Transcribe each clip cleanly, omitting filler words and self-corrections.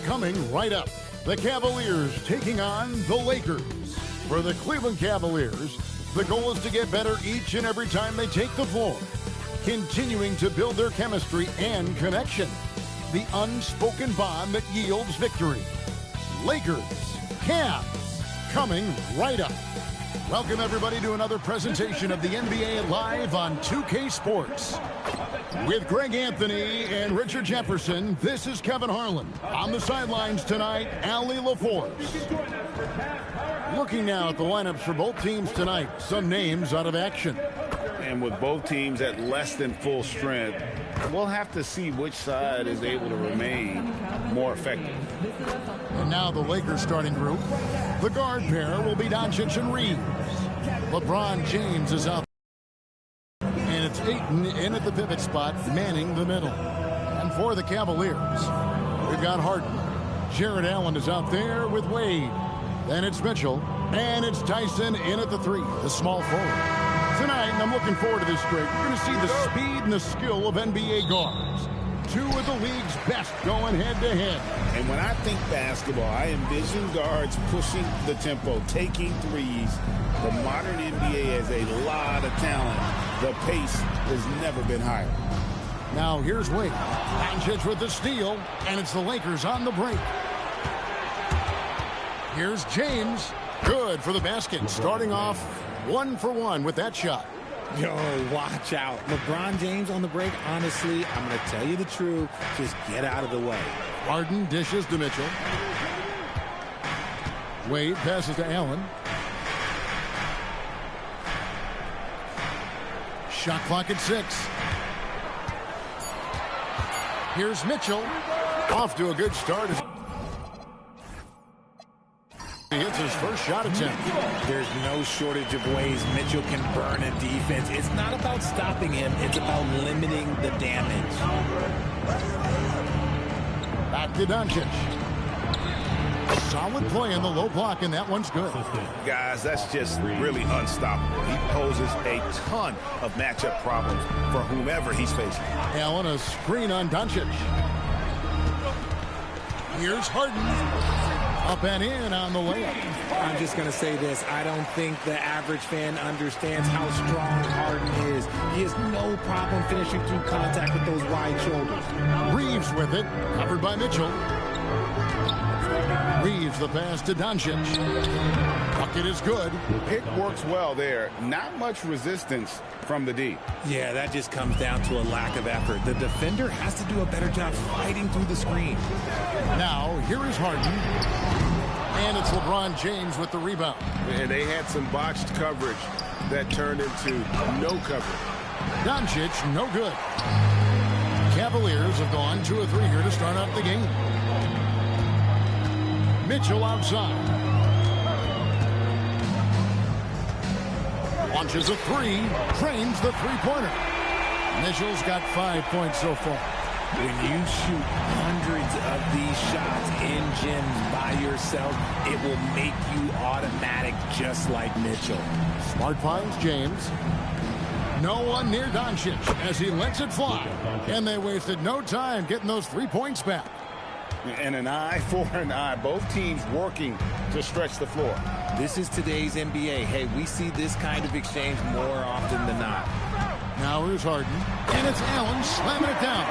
coming right up. The Cavaliers taking on the Lakers. For the Cleveland Cavaliers, the goal is to get better each and every time they take the floor, continuing to build their chemistry and connection, the unspoken bond that yields victory. Lakers, Cavs, coming right up. Welcome, everybody, to another presentation of the NBA Live on 2K Sports. With Greg Anthony and Richard Jefferson, this is Kevin Harlan. On the sidelines tonight, Allie LaForce. Looking now at the lineups for both teams tonight, some names out of action. And with both teams at less than full strength, we'll have to see which side is able to remain more effective. And now the Lakers starting group. The guard pair will be Doncic and Reeves. LeBron James is out. And it's Ayton in at the pivot spot, manning the middle. And for the Cavaliers, we've got Harden. Jared Allen is out there with Wade. Then it's Mitchell. And it's Tyson in at the three, the small forward. Tonight, and I'm looking forward to this, Greg, you're going to see the speed and the skill of NBA guards. Two of the league's best going head-to-head. And when I think basketball, I envision guards pushing the tempo, taking threes. The modern NBA has a lot of talent. The pace has never been higher. Now here's Wade. Doncic with the steal, and it's the Lakers on the break. Here's James. Good for the basket. Starting off 1 for 1 with that shot. Yo, watch out. LeBron James on the break, honestly, I'm going to tell you the truth. Just get out of the way. Harden dishes to Mitchell. Wade passes to Allen. Shot clock at 6. Here's Mitchell. Off to a good start. He hits his first shot attempt. There's no shortage of ways Mitchell can burn a defense. It's not about stopping him. It's about limiting the damage. Back to Doncic. Solid play in the low block, and that one's good. Guys, that's just really unstoppable. He poses a ton of matchup problems for whomever he's facing. Allen, a screen on Doncic. Here's Harden. Up and in on the layup. I'm just going to say this. I don't think the average fan understands how strong Harden is. He has no problem finishing through contact with those wide shoulders. Reeves with it. Covered by Mitchell. Reeves the pass to Doncic. Bucket is good. Pick works well there. Not much resistance from the D. Yeah, that just comes down to a lack of effort. The defender has to do a better job fighting through the screen. Now, here is Harden. And it's LeBron James with the rebound. And they had some botched coverage that turned into no coverage. Doncic, no good. Cavaliers have gone 2 of 3 here to start out the game. Mitchell outside. Launches a 3, drains the three-pointer. Mitchell's got 5 points so far. When you shoot hundreds of these shots in gyms by yourself, it will make you automatic just like Mitchell. Smart finds James. No one near Doncic as he lets it fly. And they wasted no time getting those 3 points back. And an eye for an eye. Both teams working to stretch the floor. This is today's NBA. Hey, we see this kind of exchange more often than not. Now here's Harden. And it's Allen slamming it down.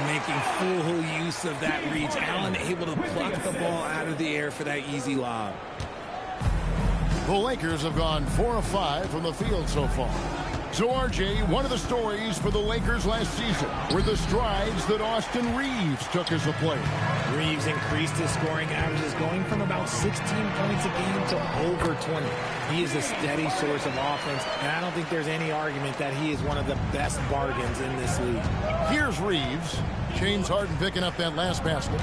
Making full use of that reach. Allen able to pluck the ball out of the air for that easy lob. The Lakers have gone 4 of 5 from the field so far. So, RJ, one of the stories for the Lakers last season were the strides that Austin Reeves took as a player. Reeves increased his scoring averages, going from about 16 points a game to over 20. He is a steady source of offense, and I don't think there's any argument that he is one of the best bargains in this league. Here's Reeves. James Harden picking up that last basket.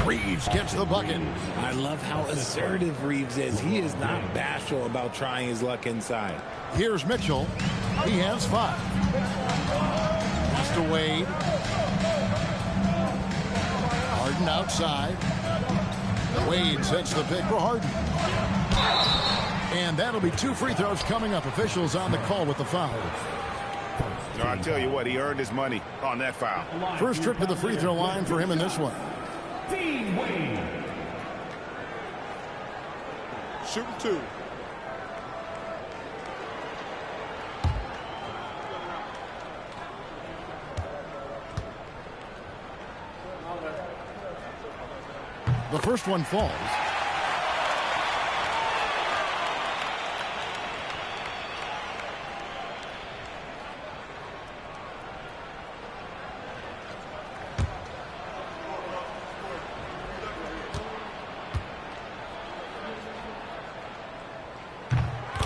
Reeves gets the bucket. I love how assertive Reeves is. He is not bashful about trying his luck inside. Here's Mitchell. He has 5. Pass to Wade. Harden outside. Wade sets the pick for Harden. And that'll be 2 free throws coming up. Officials on the call with the foul. I tell you what, he earned his money on that foul. First trip to the free throw line for him in this one. Shooting 2. The first one falls.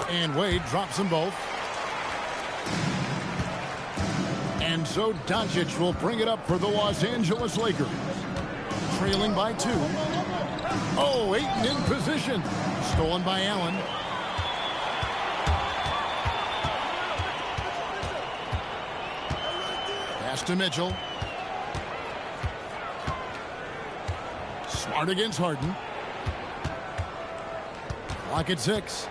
And Wade drops them both. And so Doncic will bring it up for the Los Angeles Lakers. Trailing by 2. Oh, Ayton in position. Stolen by Allen. Pass to Mitchell. Smart against Harden. Clock at 6.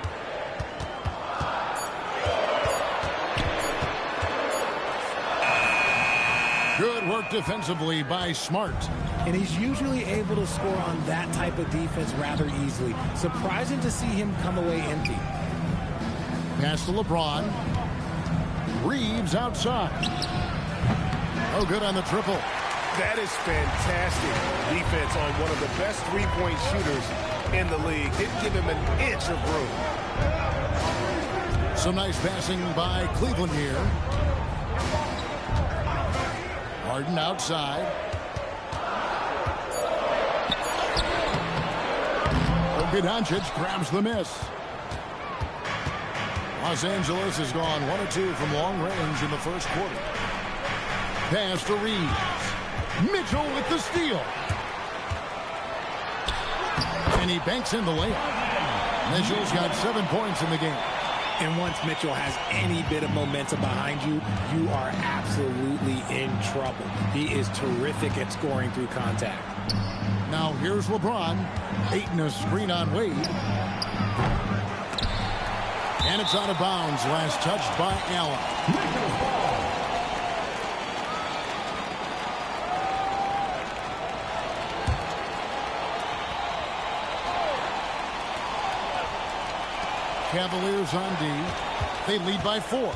Good work defensively by Smart. And he's usually able to score on that type of defense rather easily. Surprising to see him come away empty. Pass to LeBron. Reeves outside. Oh, good on the triple. That is fantastic defense on one of the best three-point shooters in the league. Didn't give him an inch of room. Some nice passing by Cleveland here. Harden outside. Doncic grabs the miss. Los Angeles has gone 1 of 2 from long range in the first quarter. Pass to Reeves. Mitchell with the steal. And he banks in the layup. Mitchell's got 7 points in the game. And once Mitchell has any bit of momentum behind you, you are absolutely in trouble. He is terrific at scoring through contact. Now here's LeBron. Ayton a screen on Wade. And it's out of bounds. Last touched by Allen. Cavaliers on D. They lead by 4.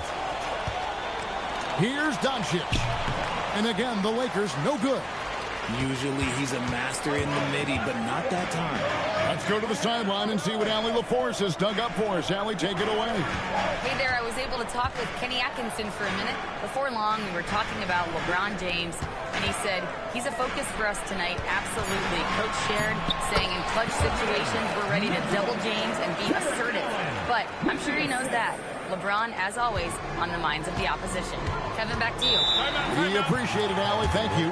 Here's Doncic. And again, the Lakers no good. Usually he's a master in the midi, but not that time. Let's go to the sideline and see what Allie LaForce has dug up for us. Allie, take it away. Hey there, I was able to talk with Kenny Atkinson for a minute. Before long, we were talking about LeBron James, and he said, he's a focus for us tonight, absolutely. Coach shared, saying in clutch situations, we're ready to double James and be assertive. But I'm sure he knows that. LeBron, as always, on the minds of the opposition. Kevin, back to you. We appreciate it, Allie. Thank you.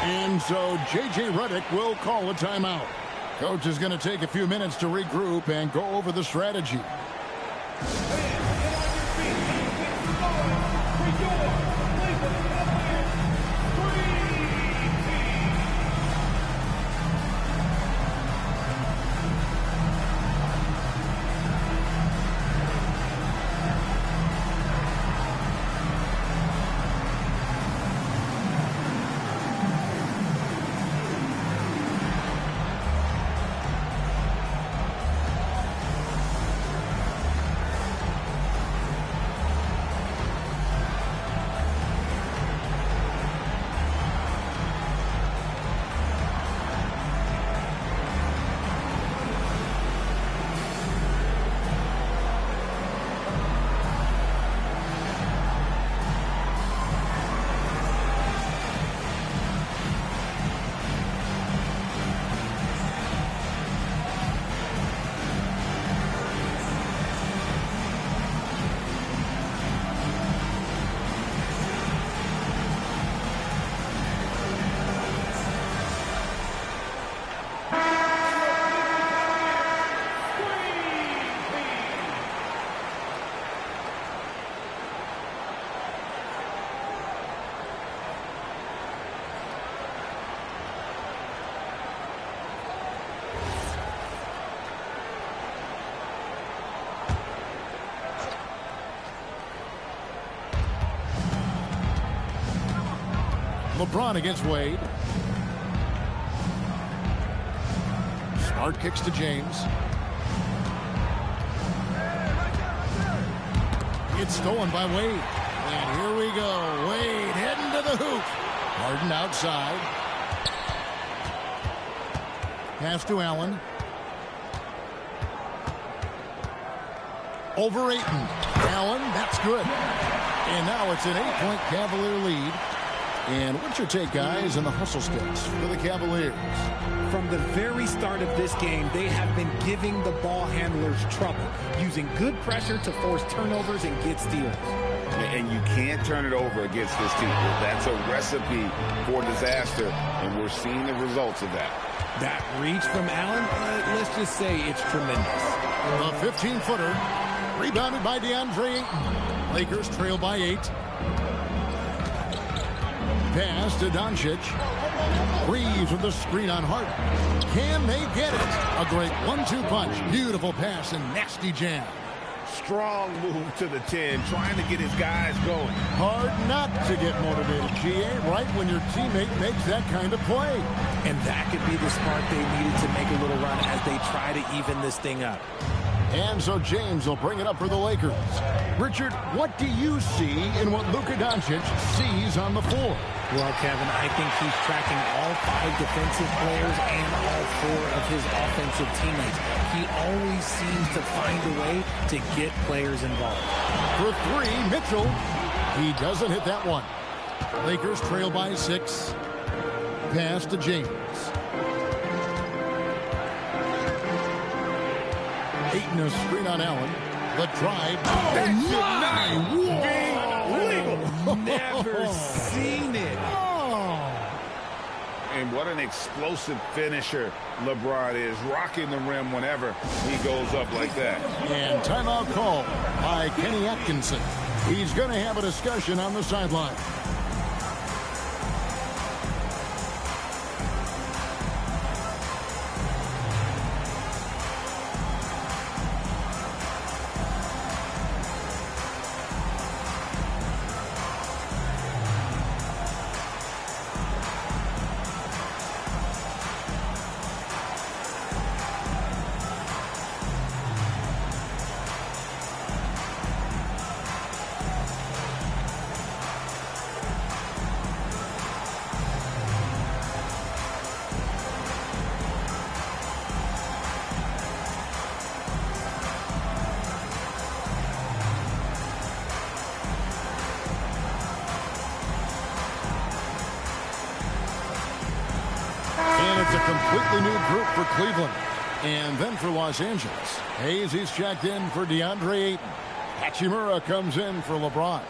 And so J.J. Redick will call a timeout. Coach is going to take a few minutes to regroup and go over the strategy. LeBron against Wade. Smart kicks to James. It's stolen by Wade. And here we go. Wade heading to the hoop. Harden outside. Pass to Allen. Over Ayton. Allen, that's good. And now it's an 8-point Cavalier lead. And what's your take, guys, on the hustle sticks for the Cavaliers? From the very start of this game, they have been giving the ball handlers trouble, using good pressure to force turnovers and get steals. And you can't turn it over against this team. That's a recipe for disaster, and we're seeing the results of that. That reach from Allen, let's just say it's tremendous. A 15-footer, rebounded by DeAndre Ayton. Lakers trail by 8. Pass to Doncic. Reeves with the screen on Harden. Can they get it? A great 1-2 punch. Beautiful pass and nasty jam. Strong move to the 10, trying to get his guys going. Hard not to get motivated, GA, right when your teammate makes that kind of play. And that could be the spark they needed to make a little run as they try to even this thing up. And so James will bring it up for the Lakers. Richard, what do you see in what Luka Doncic sees on the floor? Well, Kevin, I think he's tracking all 5 defensive players and all 4 of his offensive teammates. He always seems to find a way to get players involved. For 3, Mitchell. He doesn't hit that one. Lakers trail by 6. Pass to James. Ayton a screen on Allen. The drive. Never seen it. And what an explosive finisher LeBron is, rocking the rim whenever he goes up like that. And timeout call by Kenny Atkinson. He's going to have a discussion on the sideline. A completely new group for Cleveland. And then for Los Angeles, Hayes, he's checked in for DeAndre Ayton. Hachimura comes in for LeBron.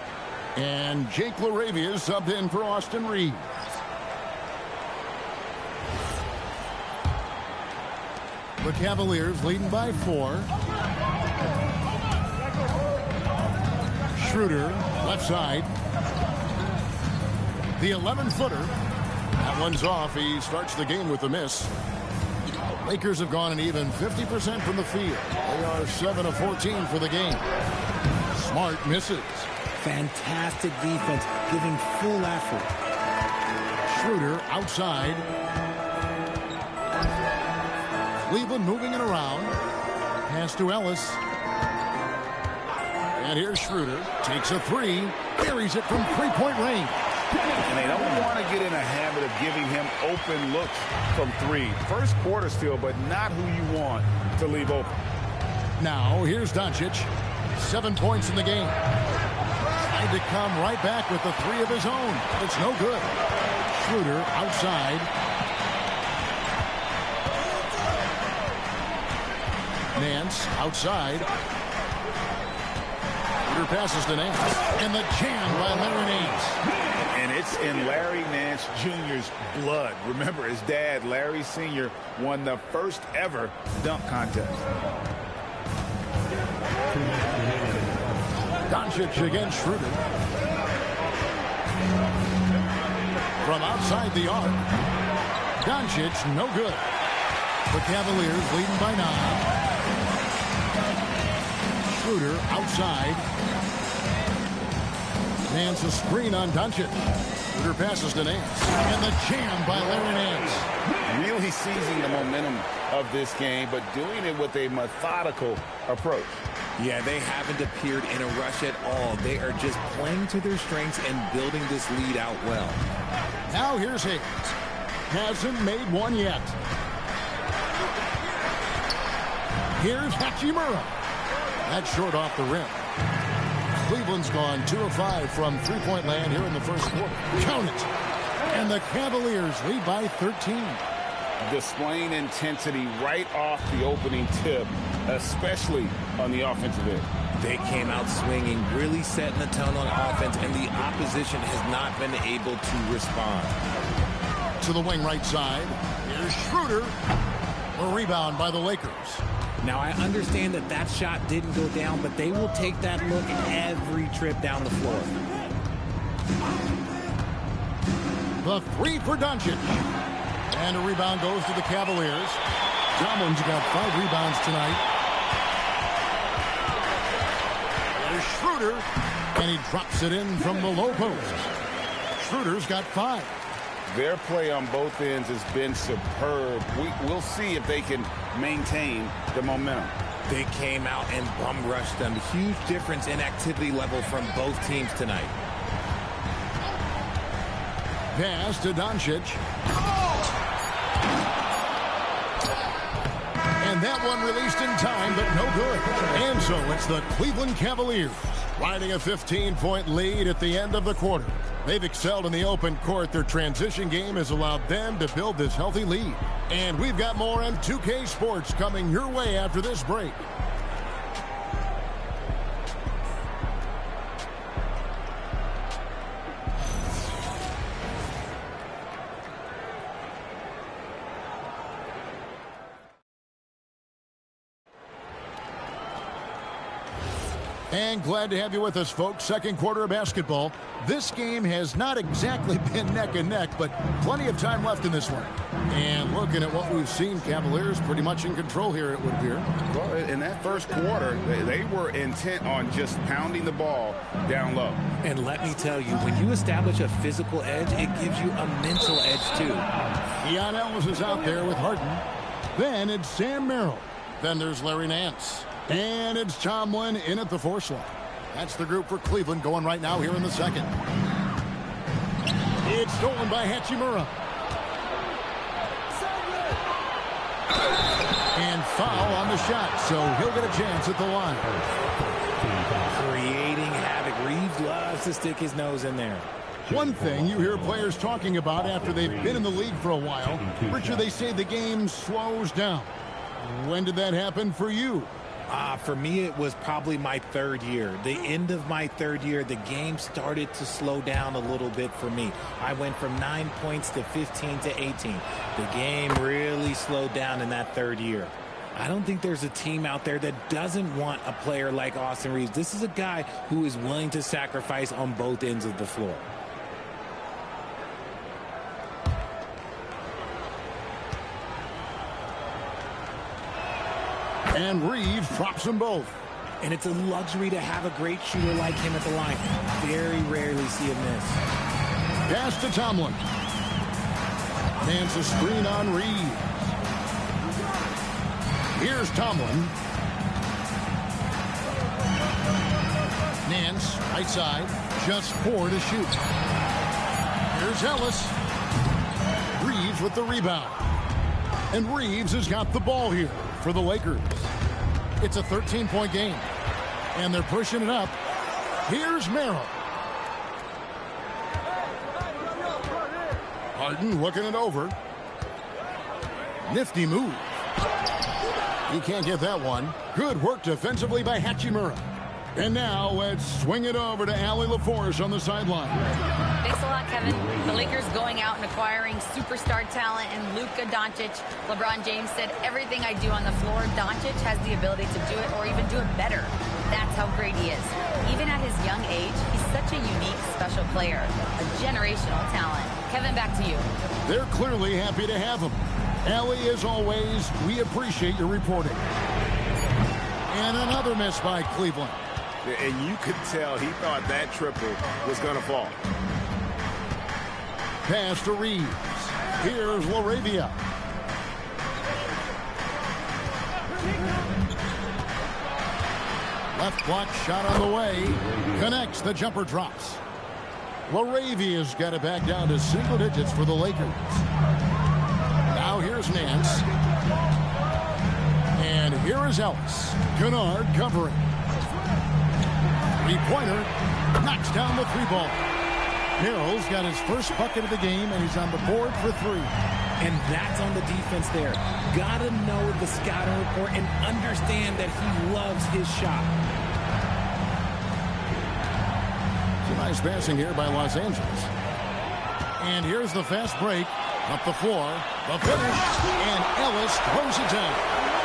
And Jake LaRavia subbed in for Austin Reeves. The Cavaliers leading by 4. Schroeder, left side. The 11-footer. That one's off. He starts the game with a miss. Lakers have gone an even 50% from the field. They are 7 of 14 for the game. Smart misses. Fantastic defense, giving full effort. Schroeder outside. Cleveland moving it around. Pass to Ellis. And here's Schroeder. Takes a 3. Buries it from 3-point range. And they don't want to get in a habit of giving him open looks from 3. First quarter still, but not who you want to leave open. Now, here's Doncic. 7 points in the game. Trying to come right back with the 3 of his own. It's no good. Schroeder outside. Nance outside. Schroeder passes to Nance. And the jam by Larry Nance. And it's in Larry Nance Jr.'s blood. Remember, his dad, Larry Sr., won the first ever dunk contest. Doncic against Schroeder. From outside the arc. Doncic, no good. The Cavaliers leading by 9. Schroeder outside. Nance a screen on Doncic. Shooter passes to Nance. And the jam by Larry Nance. Really seizing the momentum of this game, but doing it with a methodical approach. Yeah, they haven't appeared in a rush at all. They are just playing to their strengths and building this lead out well. Now here's Hayes. Hasn't made one yet. Here's Hachimura. That's short off the rim. Cleveland's gone 2 of 5 from three-point land here in the first quarter. Count it. And the Cavaliers lead by 13. Displaying intensity right off the opening tip, especially on the offensive end. They came out swinging, really setting the tone on offense, and the opposition has not been able to respond. To the wing right side. Here's Schroeder. A rebound by the Lakers. Now, I understand that that shot didn't go down, but they will take that look every trip down the floor. The three for Doncic. And a rebound goes to the Cavaliers. Tomlin's got 5 rebounds tonight. There's Schroeder. And he drops it in from the low post. Schroeder's got 5. Their play on both ends has been superb. We'll see if they can maintain the momentum. They came out and bum rushed them. Huge difference in activity level from both teams tonight. Pass to Doncic. And that one released in time, but no good. And so it's the Cleveland Cavaliers riding a 15-point lead at the end of the quarter. They've excelled in the open court. Their transition game has allowed them to build this healthy lead. And we've got more on 2K Sports coming your way after this break. And glad to have you with us, folks. Second quarter of basketball. This game has not exactly been neck and neck, but plenty of time left in this one. And looking at what we've seen, Cavaliers pretty much in control here, it would appear. Well, in that first quarter, they were intent on just pounding the ball down low. And let me tell you, when you establish a physical edge, it gives you a mental edge, too. Keon Ellis is out there with Harden. Then it's Sam Merrill. Then there's Larry Nance. And it's Tomlin in at the 4 slot. That's the group for Cleveland going right now here in the second. It's stolen by Hachimura. And foul on the shot, so he'll get a chance at the line. Creating havoc. Reeves loves to stick his nose in there. One thing you hear players talking about after they've been in the league for a while, Richard, they say the game slows down. When did that happen for you? For me, it was probably my 3rd year. The end of my 3rd year, the game started to slow down a little bit for me. I went from 9 points to 15 to 18. The game really slowed down in that 3rd year. I don't think there's a team out there that doesn't want a player like Austin Reeves. This is a guy who is willing to sacrifice on both ends of the floor. And Reeves drops them both. And it's a luxury to have a great shooter like him at the line. Very rarely see him miss. Pass to Tomlin. Nance a screen on Reeves. Here's Tomlin. Nance, right side, just 4 to shoot. Here's Ellis. Reeves with the rebound. And Reeves has got the ball here for the Lakers. It's a 13-point game. And they're pushing it up. Here's Merrill. Harden looking it over. Nifty move. He can't get that one. Good work defensively by Hachimura. And now let's swing it over to Allie LaForce on the sideline. Thanks a lot, Kevin. The Lakers going out and acquiring superstar talent in Luka Doncic. LeBron James said, everything I do on the floor, Doncic has the ability to do it or even do it better. That's how great he is. Even at his young age, he's such a unique, special player. A generational talent. Kevin, back to you. They're clearly happy to have him. Allie, as always, we appreciate your reporting. And another miss by Cleveland. And you could tell he thought that triple was going to fall. Pass to Reeves. Here's LaRavia. Left block shot on the way. Connects. The jumper drops. LaRavia's got it back down to single digits for the Lakers. Now here's Nance. And here is Ellis. Kennard covering. Three-pointer. Knocks down the three ball. Merrill's got his first bucket of the game, and he's on the board for three. And that's on the defense there. Gotta know the scouting report and understand that he loves his shot. Some nice passing here by Los Angeles. And here's the fast break. Up the floor. The finish. And Ellis throws it down.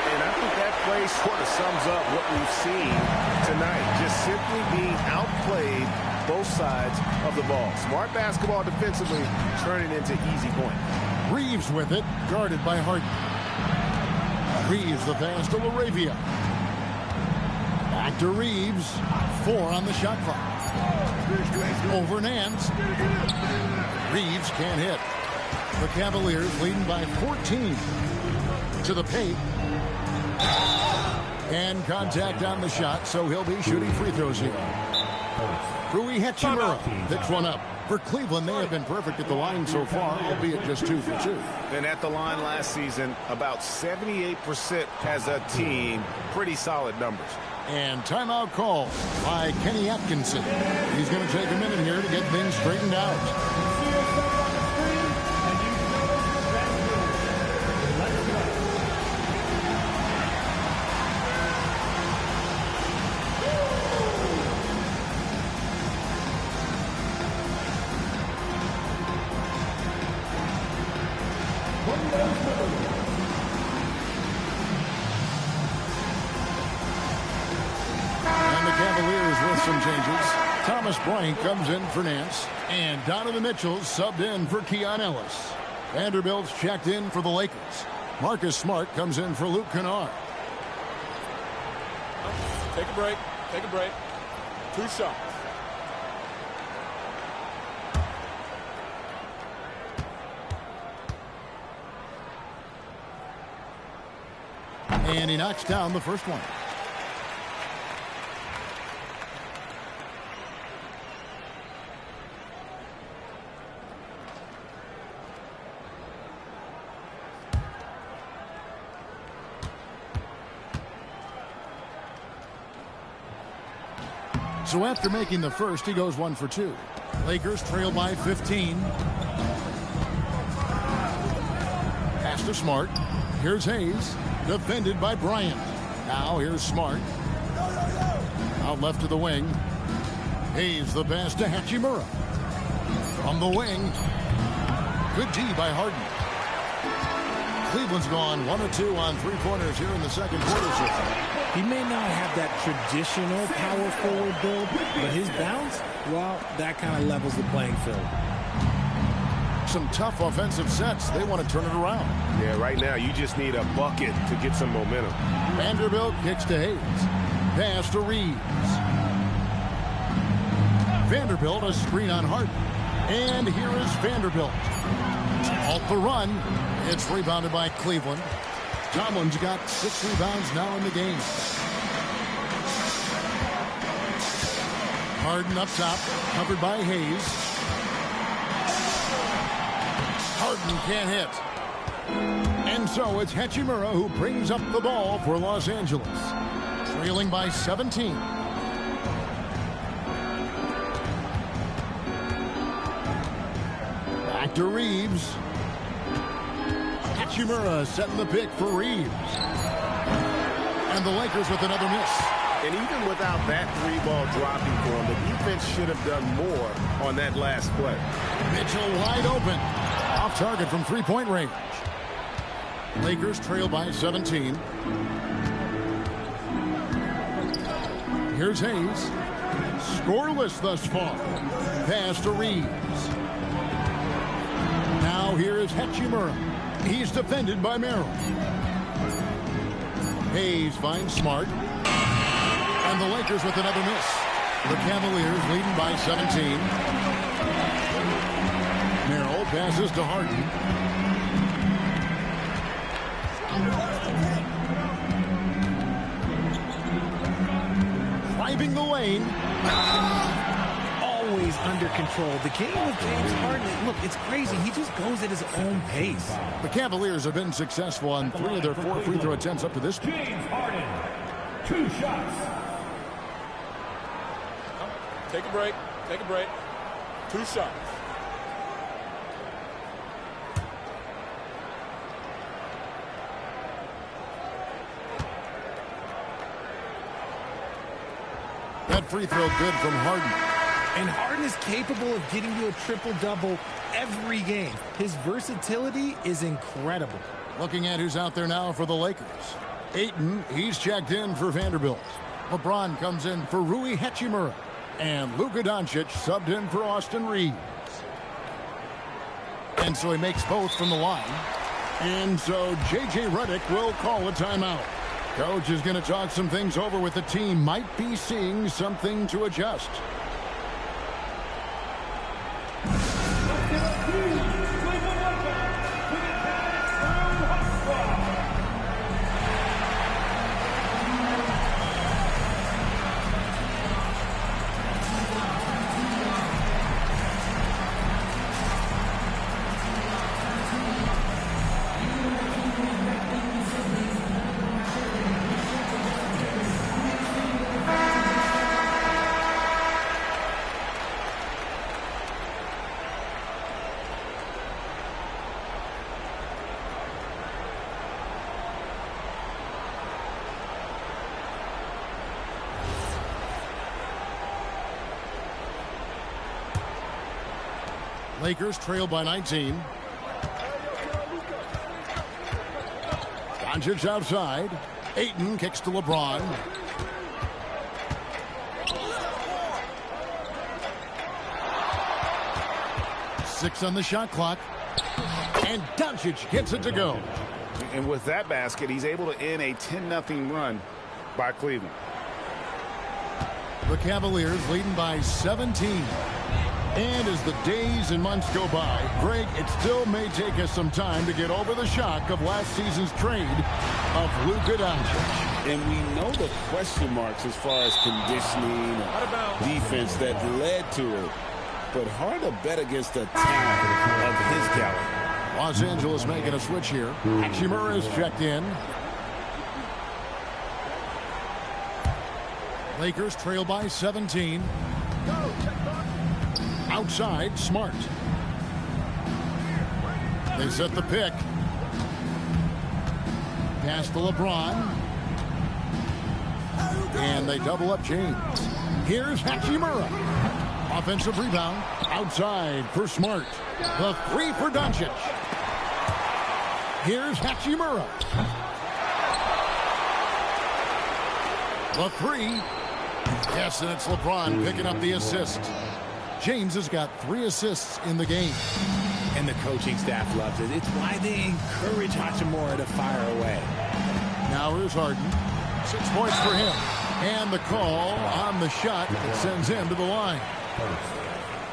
And I think that play sort of sums up what we've seen tonight. Just simply being outplayed both sides of the ball. Smart basketball defensively, turning into easy points. Reeves with it, guarded by Harden. Reeves the pass to LaRavia. Back to Reeves. 4 on the shot clock. Over Nance. Reeves can't hit. The Cavaliers leading by 14. To the paint. And contact on the shot, so he'll be shooting free throws here. Rui Hachimura picks one up. For Cleveland, they have been perfect at the line so far, albeit just 2 for 2. And at the line last season, about 78% as a team. Pretty solid numbers. And timeout call by Kenny Atkinson. He's going to take a minute here to get things straightened out. Thomas Bryant comes in for Nance. And Donovan Mitchell subbed in for Keon Ellis. Vanderbilt's checked in for the Lakers. Marcus Smart comes in for Luke Kennard. Take a break. Take a break. 2 shots. And he knocks down the first one. So after making the first, he goes 1 for 2. Lakers trail by 15. Pass to Smart. Here's Hayes. Defended by Bryant. Now here's Smart. Out left to the wing. Hayes the pass to Hachimura. From the wing. Good D by Harden. Cleveland's gone 1 of 2 on 3-pointers here in the second quarter so far. He may not have that traditional power forward build, but his bounce, well, that kind of levels the playing field. Some tough offensive sets. They want to turn it around. Yeah, right now you just need a bucket to get some momentum. Vanderbilt kicks to Hayes. Pass to Reeves. Vanderbilt a screen on Harden. And here is Vanderbilt. Off the run. It's rebounded by Cleveland. Tomlin's got 6 rebounds now in the game. Harden up top, covered by Hayes. Harden can't hit. And so it's Hachimura who brings up the ball for Los Angeles. Trailing by 17. Back to Reeves. Hachimura setting the pick for Reeves. And the Lakers with another miss. And even without that 3-ball dropping for him, the defense should have done more on that last play. Mitchell wide open. Off target from 3-point range. Lakers trail by 17. Here's Hayes. Scoreless thus far. Pass to Reeves. Now here is Hachimura. He's defended by Merrill. Hayes finds Smart. And the Lakers with another miss. The Cavaliers leading by 17. Merrill passes to Harden. Driving the lane. Always under control. The game with James Harden, look, it's crazy. He just goes at his own pace. The Cavaliers have been successful on 3 of their 4 free throw attempts up to this point. James Harden, 2 shots. Take a break. Take a break. 2 shots. That free throw good from Harden. And Harden is capable of getting you a triple-double every game. His versatility is incredible. Looking at who's out there now for the Lakers. Ayton, he's checked in for Vanderbilt. LeBron comes in for Rui Hachimura. And Luka Doncic subbed in for Austin Reeves. And so he makes both from the line. And so J.J. Redick will call a timeout. Coach is going to talk some things over with the team. Might be seeing something to adjust. Lakers trail by 19. Doncic outside. Ayton kicks to LeBron. Six on the shot clock. And Doncic gets it to go. And with that basket, he's able to end a 10-0 run by Cleveland. The Cavaliers leading by 17. And as the days and months go by, Greg, it still may take us some time to get over the shock of last season's trade of Luka Doncic. And we know the question marks as far as conditioning and defense that led to it. But hard to bet against the talent of his caliber. Los Angeles making a switch here. Hachimura is checked in. Lakers trail by 17. Outside, Smart. They set the pick. Pass to LeBron. And they double up James. Here's Hachimura. Offensive rebound. Outside for Smart. The three for Doncic. Here's Hachimura. The three. Yes, and it's LeBron picking up the assist. James has got 3 assists in the game. And the coaching staff loves it. It's why they encourage Hachimura to fire away. Now here's Harden. 6 points for him. And the call on the shot that sends him to the line.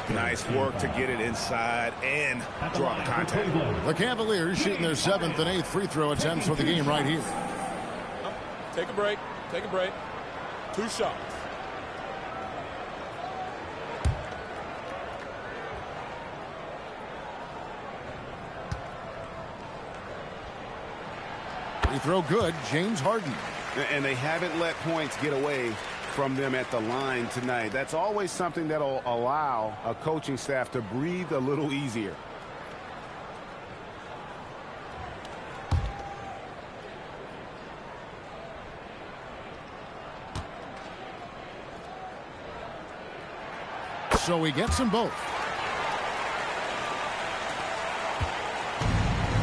Nice work to get it inside and draw the contact. The Cavaliers shooting their 7th and 8th free throw attempts for the game right here. Take a break. Take a break. 2 shots. Free throw good, James Harden. And they haven't let points get away from them at the line tonight. That's always something that'll allow a coaching staff to breathe a little easier. So he gets them both.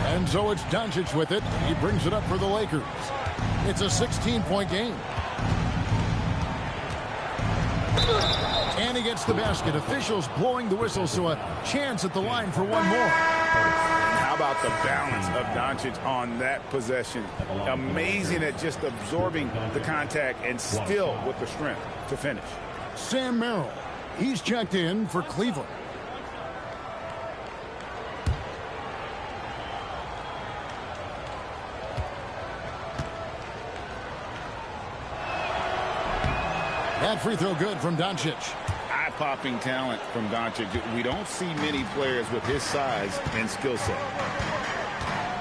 And so it's Doncic with it. He brings it up for the Lakers. It's a 16-point game. And he gets the basket. Officials blowing the whistle, so a chance at the line for one more. How How about the balance of Doncic on that possession? Amazing at just absorbing the contact and still with the strength to finish. Sam Merrill, he's checked in for Cleveland. That free throw good from Doncic. Eye-popping talent from Doncic. We don't see many players with his size and skill set.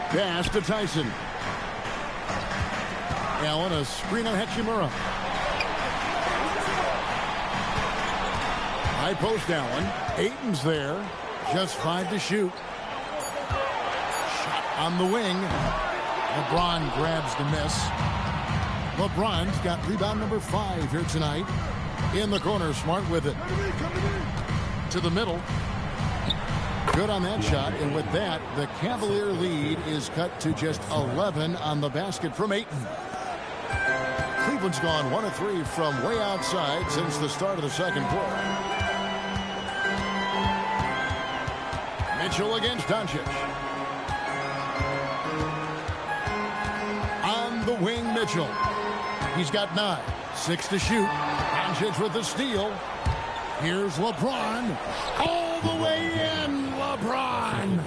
Pass to Tyson. Allen, a screen on Hachimura. High post Allen. Ayton's there. Just 5 to shoot. Shot on the wing. LeBron grabs the miss. LeBron's got rebound number 5 here tonight. In the corner, Smart with it. To the middle. Good on that shot. And with that, the Cavalier lead is cut to just 11 on the basket from Ayton. Cleveland's gone 1 of 3 from way outside since the start of the second quarter. Mitchell against Doncic. On the wing, Mitchell. He's got 9. 6 to shoot. Doncic with the steal. Here's LeBron. All the way in, LeBron.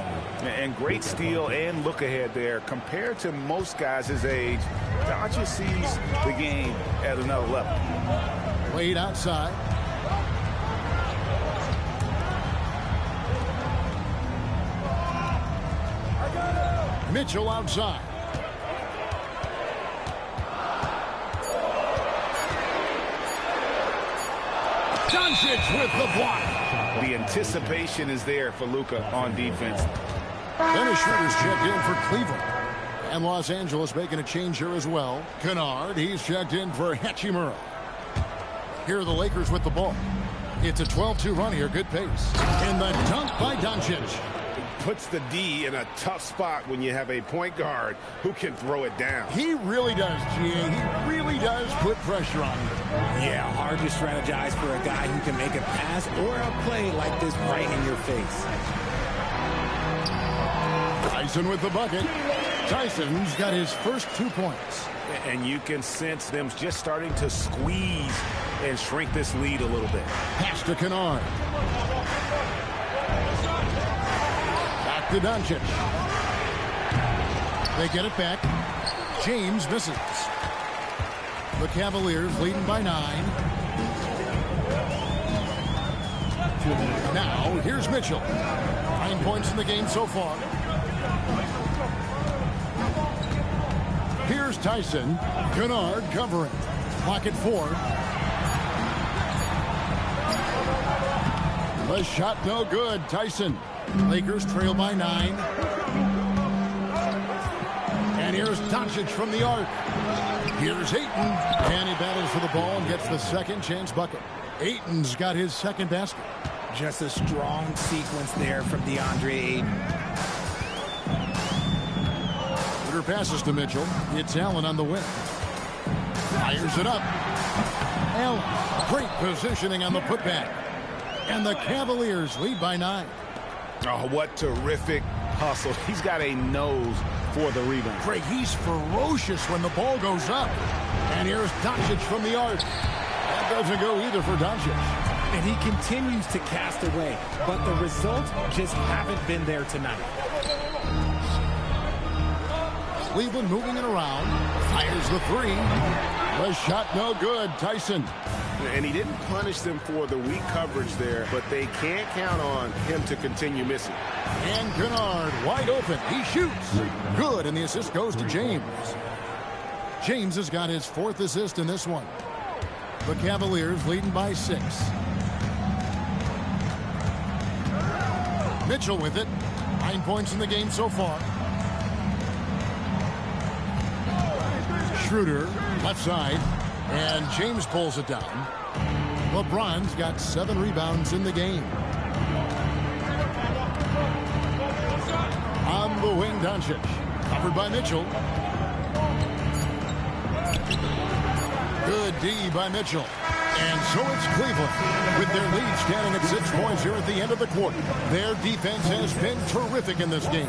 And great steal and look ahead there. Compared to most guys his age, Doncic sees the game at another level. Wade outside. Mitchell outside. Doncic with the block. The anticipation is there for Luka on defense. Dennis Schroeder's checked in for Cleveland. And Los Angeles making a change here as well. Kennard, he's checked in for Hachimura. Here are the Lakers with the ball. It's a 12-2 run here. Good pace. And the dunk by Doncic. Puts the D in a tough spot when you have a point guard who can throw it down. He really does, G.A. He really does put pressure on you. Yeah, hard to strategize for a guy who can make a pass or a play like this right in your face. Tyson with the bucket. Tyson's got his first 2 points. And you can sense them just starting to squeeze and shrink this lead a little bit. Pass to Kennard. Back to Doncic. They get it back. James misses. The Cavaliers leading by 9. Now, here's Mitchell. 9 points in the game so far. Here's Tyson. Kennard covering. Clock at 4. The shot no good. Tyson. Lakers trail by 9. And here's Doncic from the arc. Here's Ayton. And he battles for the ball and gets the second chance bucket. Ayton's got his second basket. Just a strong sequence there from DeAndre Ayton. Peter passes to Mitchell. It's Allen on the wing. Fires it up. Allen. Great positioning on the putback. And the Cavaliers lead by 9. Oh, what terrific hustle. He's got a nose for the rebound. Greg, he's ferocious when the ball goes up. And here's Doncic from the arc. That doesn't go either for Doncic. And he continues to cast away, but the results just haven't been there tonight. Cleveland moving it around. Fires the 3. The shot no good. Tyson. And he didn't punish them for the weak coverage there, but they can't count on him to continue missing. And Kennard wide open. He shoots. Good, and the assist goes to James. James has got his 4th assist in this one. The Cavaliers leading by 6. Mitchell with it. 9 points in the game so far. Schroeder, left side. And James pulls it down. LeBron's got 7 rebounds in the game. On the wing, Doncic. Covered by Mitchell. Good D by Mitchell. And so it's Cleveland, with their lead standing at 6 points here at the end of the quarter. Their defense has been terrific in this game.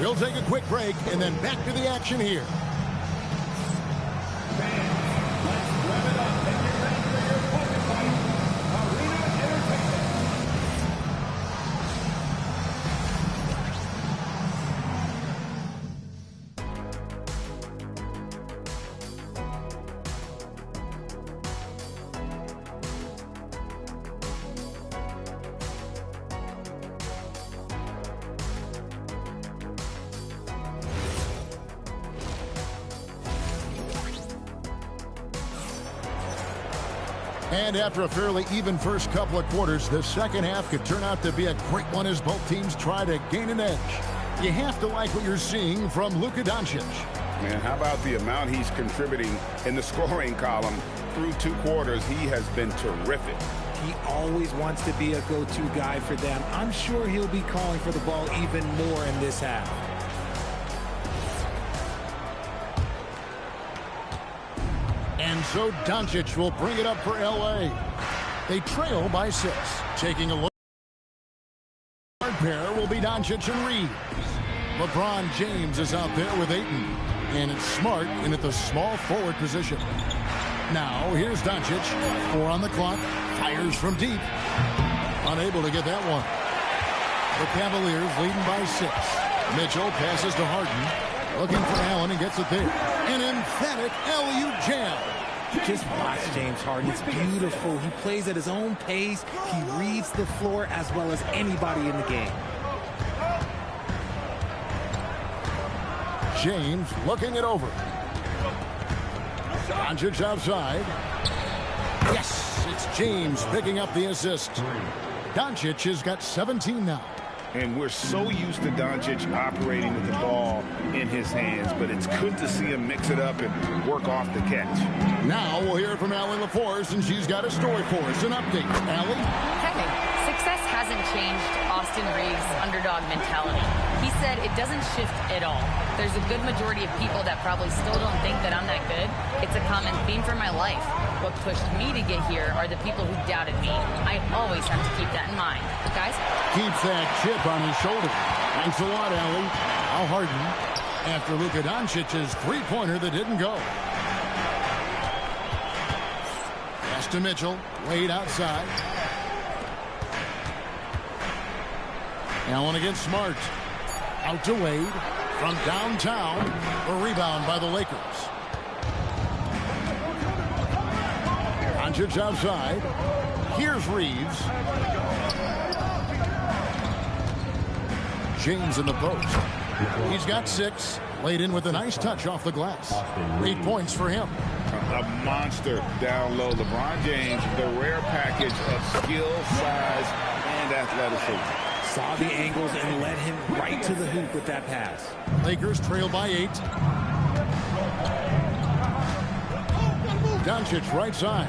We'll take a quick break and then back to the action here. And after a fairly even first couple of quarters, the second half could turn out to be a great one as both teams try to gain an edge. You have to like what you're seeing from Luka Doncic. Man, how about the amount he's contributing in the scoring column through 2 quarters? He has been terrific. He always wants to be a go-to guy for them. I'm sure he'll be calling for the ball even more in this half. And so Doncic will bring it up for L.A. They trail by 6. Taking a look. Guard pair will be Doncic and Reeves. LeBron James is out there with Ayton. And it's Smart in at the small forward position. Now, here's Doncic. 4 on the clock. Fires from deep. Unable to get that one. The Cavaliers leading by 6. Mitchell passes to Harden. Looking for Allen and gets it there. An emphatic alley-oop jam. Just watch James Harden. It's beautiful. He plays at his own pace. He reads the floor as well as anybody in the game. James looking it over. Doncic outside. Yes, it's James picking up the assist. Doncic has got 17 now. And we're so used to Doncic operating with the ball in his hands, but it's good to see him mix it up and work off the catch. Now we'll hear from Allie LaForce, and she's got a story for us. An update. Allie? Hey, success hasn't changed Austin Reeves' underdog mentality. He said it doesn't shift at all. There's a good majority of people that probably still don't think that I'm that good. It's a common theme for my life. What pushed me to get here are the people who doubted me. I always have to keep that in mind. But guys? Keeps that chip on his shoulder. Thanks a lot, Allie. Now Harden after Luka Doncic's three-pointer that didn't go. Pass to Mitchell. Wade outside. Allen against Smart. Out to Wade. From downtown. A rebound by the Lakers. Doncic outside. Here's Reeves. James in the post. He's got 6. Laid in with a nice touch off the glass. 8 points for him. A monster down low. LeBron James, the rare package of skill, size, and athleticism. Saw the angles and led him right to the hoop with that pass. Lakers trail by 8. Doncic right side.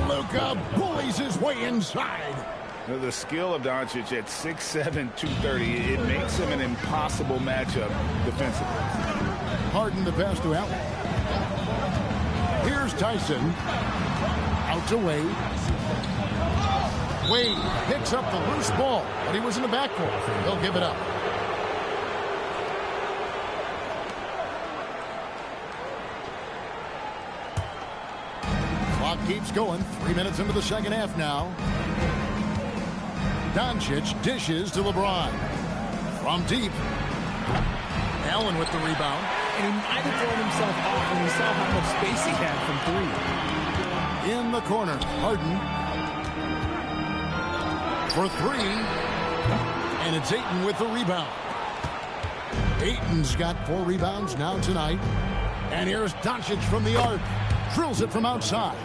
Luka bullies his way inside. The skill of Doncic at 6'7", 230, it makes him an impossible matchup defensively. Harden the pass to Allen. Here's Tyson. Out to Wade. Wade picks up the loose ball, but he was in the backcourt. He'll give it up. Clock keeps going. 3 minutes into the second half now. Doncic dishes to LeBron. From deep. Allen with the rebound. And he might have thrown himself off when he saw how much space he had from 3. In the corner, Harden. For 3. And it's Ayton with the rebound. Ayton's got 4 rebounds now tonight. And here's Doncic from the arc. Drills it from outside.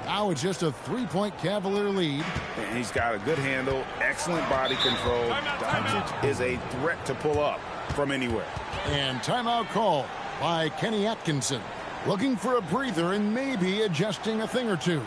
Now it's just a 3-point Cavalier lead. And he's got a good handle, excellent body control. Doncic is a threat to pull up from anywhere. And timeout call by Kenny Atkinson. Looking for a breather and maybe adjusting a thing or two.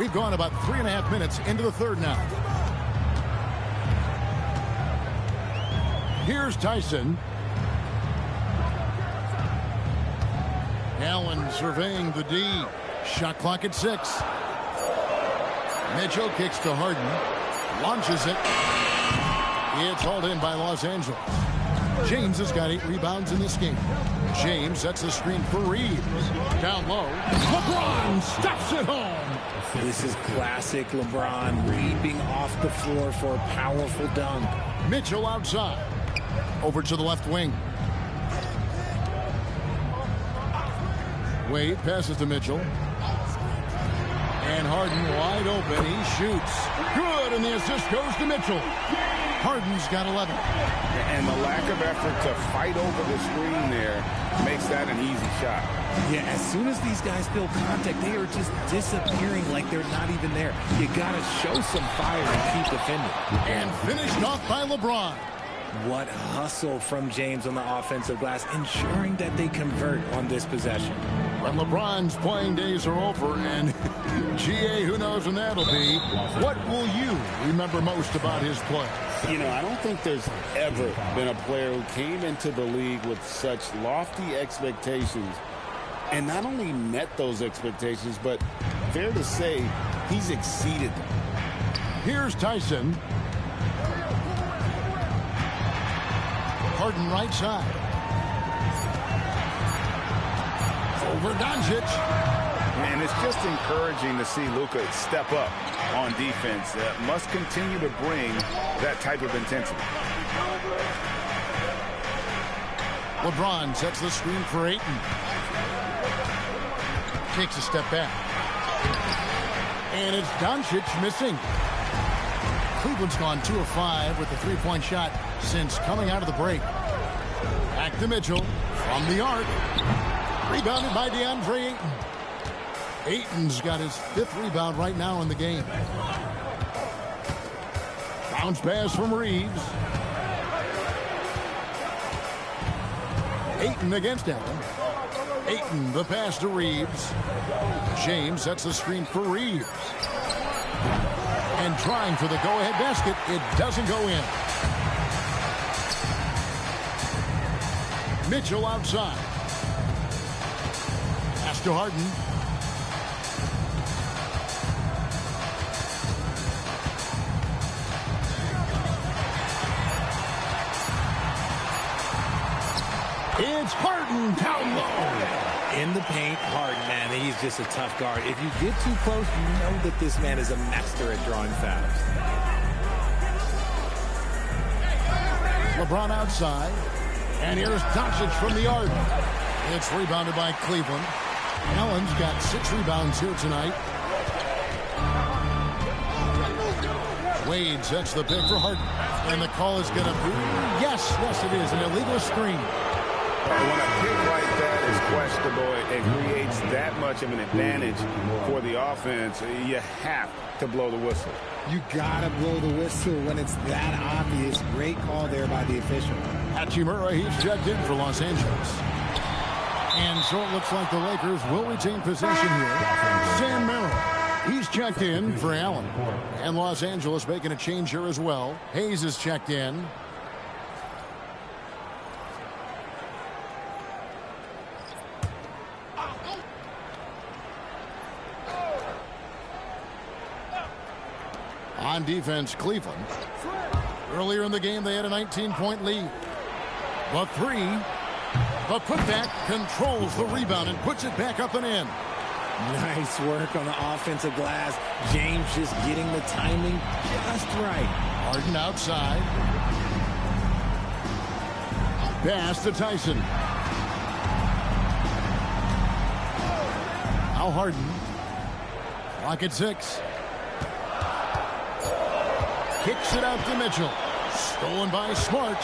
We've gone about 3.5 minutes into the third now. Here's Tyson. Allen surveying the D. Shot clock at 6. Mitchell kicks to Harden. Launches it. It's hauled in by Los Angeles. James has got 8 rebounds in this game. James sets the screen for Reeves. Down low. LeBron stuffs it home. This is classic LeBron, leaping off the floor for a powerful dunk. Mitchell outside. Over to the left wing. Wade passes to Mitchell. And Harden wide open. He shoots. Good, and the assist goes to Mitchell. Harden's got 11. And the lack of effort to fight over the screen there makes that an easy shot. Yeah, as soon as these guys feel contact, they are just disappearing like they're not even there. You got to show some fire and keep defending. And finished off by LeBron. What hustle from James on the offensive glass, ensuring that they convert on this possession. When LeBron's playing days are over, and GA, who knows when that'll be, what will you remember most about his play? You know, I don't think there's ever been a player who came into the league with such lofty expectations and not only met those expectations, but fair to say, he's exceeded them. Here's Tyson. Harden right side. Over Doncic. And it's just encouraging to see Luka step up on defense. Must continue to bring that type of intensity. LeBron sets the screen for Ayton. Takes a step back. And it's Doncic missing. Cleveland's gone 2 of 5 with the three-point shot since coming out of the break. Back to Mitchell from the arc. Rebounded by DeAndre Ayton. Ayton's got his 5th rebound right now in the game. Bounce pass from Reeves. Ayton against Allen. Ayton, the pass to Reeves. James sets the screen for Reeves. And trying for the go-ahead basket. It doesn't go in. Mitchell outside. Pass to Harden. It's Harden down low. In the paint, Harden, man, he's just a tough guard. If you get too close, you know that this man is a master at drawing fouls. LeBron outside. And here's Doncic from the arc. It's rebounded by Cleveland. Allen's got 6 rebounds here tonight. Wade sets the pick for Harden. And the call is going to be, yes, it is, an illegal screen. When a pick like that is questionable, it creates that much of an advantage for the offense. You have to blow the whistle. You gotta blow the whistle when it's that obvious. Great call there by the official. Hachimura, he's checked in for Los Angeles. And so it looks like the Lakers will retain possession here. Sam Merrill, he's checked in for Allen. And Los Angeles making a change here as well. Hayes is checked in. On defense, Cleveland. Earlier in the game, they had a 19-point lead. The 3. The putback controls the rebound and puts it back up and in. Nice work on the offensive glass. James just getting the timing just right. Harden outside. Pass to Tyson. Now Harden. Clock at 6. Kicks it out to Mitchell. Stolen by Smart.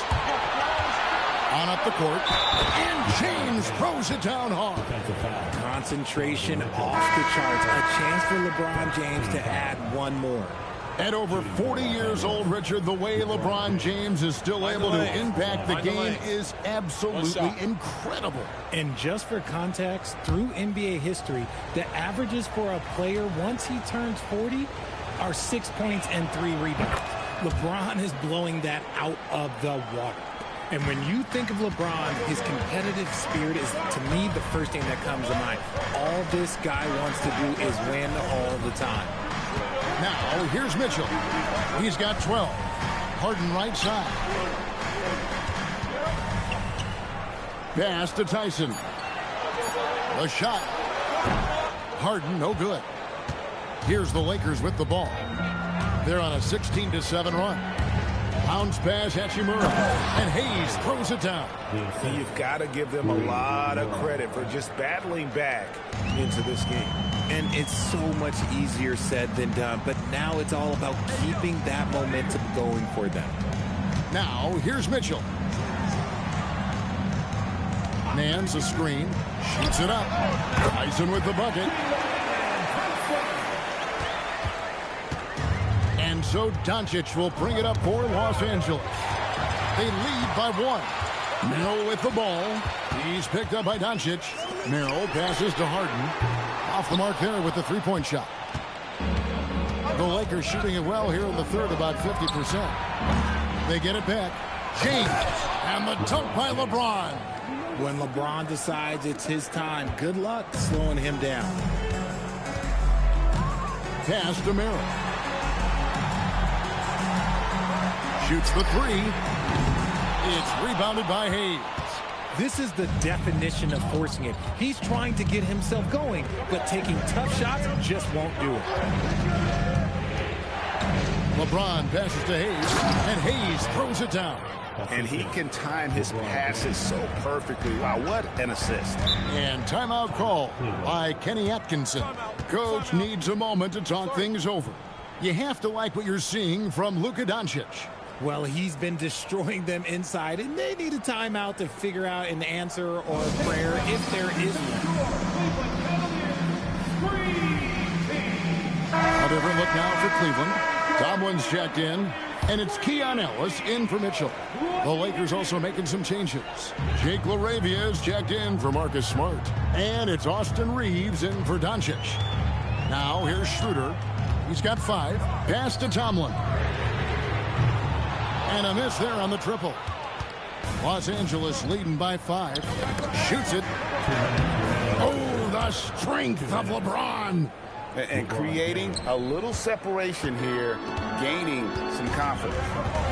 On up the court. And James throws it down hard. Concentration off the charts. A chance for LeBron James to add one more. At over 40 years old, Richard, the way LeBron James is still able to impact the game is absolutely incredible. And just for context, through NBA history, the averages for a player once he turns 40 are 6 points and 3 rebounds. LeBron is blowing that out of the water. And when you think of LeBron, his competitive spirit is, to me, the first thing that comes to mind. All this guy wants to do is win all the time. Now, here's Mitchell. He's got 12. Harden right side. Pass to Tyson. The shot. Harden, no good. Here's the Lakers with the ball. They're on a 16-7 run. Bounce pass, Hachimura. And Hayes throws it down. You've got to give them a lot of credit for just battling back into this game. And it's so much easier said than done, but now it's all about keeping that momentum going for them. Now, here's Mitchell. Mans a screen, shoots it up. Tyson with the bucket. And so Doncic will bring it up for Los Angeles. They lead by 1. Merrill with the ball. He's picked up by Doncic. Merrill passes to Harden. Off the mark there with the three-point shot. The Lakers shooting it well here in the third, about 50%. They get it back. James, and the dunk by LeBron. When LeBron decides it's his time, good luck slowing him down. Pass to Merrill. Shoots the three. It's rebounded by Hayes. This is the definition of forcing it. He's trying to get himself going, but taking tough shots just won't do it. LeBron passes to Hayes, and Hayes throws it down. And he can time his passes so perfectly. Wow, what an assist. And timeout call by Kenny Atkinson. Coach needs a moment to talk things over. You have to like what you're seeing from Luka Doncic. Well, he's been destroying them inside, and they need a timeout to figure out an answer or a prayer if there is one. A different look now for Cleveland. Tomlin's checked in, and it's Keon Ellis in for Mitchell. The Lakers also making some changes. Jake LaRavia is checked in for Marcus Smart, and it's Austin Reeves in for Doncic. Now here's Schroeder. He's got 5. Pass to Tomlin. And a miss there on the triple. Los Angeles leading by 5. Shoots it. Oh, the strength of LeBron. And creating a little separation here, gaining some confidence.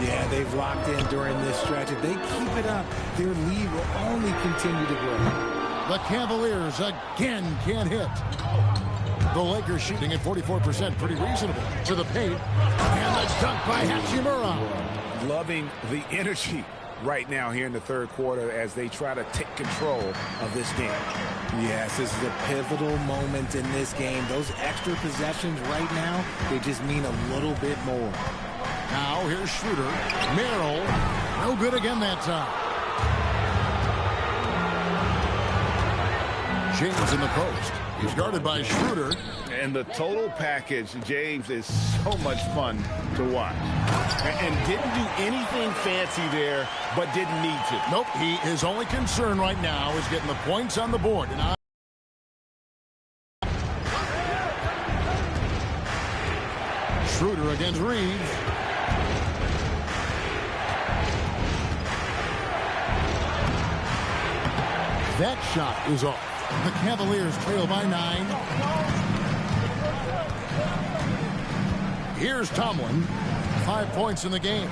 Yeah, they've locked in during this stretch. If they keep it up, their lead will only continue to grow. The Cavaliers again can't hit. The Lakers shooting at 44%, pretty reasonable. To the paint, and the dunk by Hachimura. Loving the energy right now here in the third quarter as they try to take control of this game. Yes, this is a pivotal moment in this game. Those extra possessions right now, they just mean a little bit more. Now here's Schroeder. Merrill, no good again that time. James in the post. He's guarded by Schroeder. And the total package, James, is so much fun to watch. And didn't do anything fancy there, but didn't need to. Nope, his only concern right now is getting the points on the board. And Schroeder against Reeves. That shot is off. The Cavaliers trail by 9. Here's Tomlin. 5 points in the game.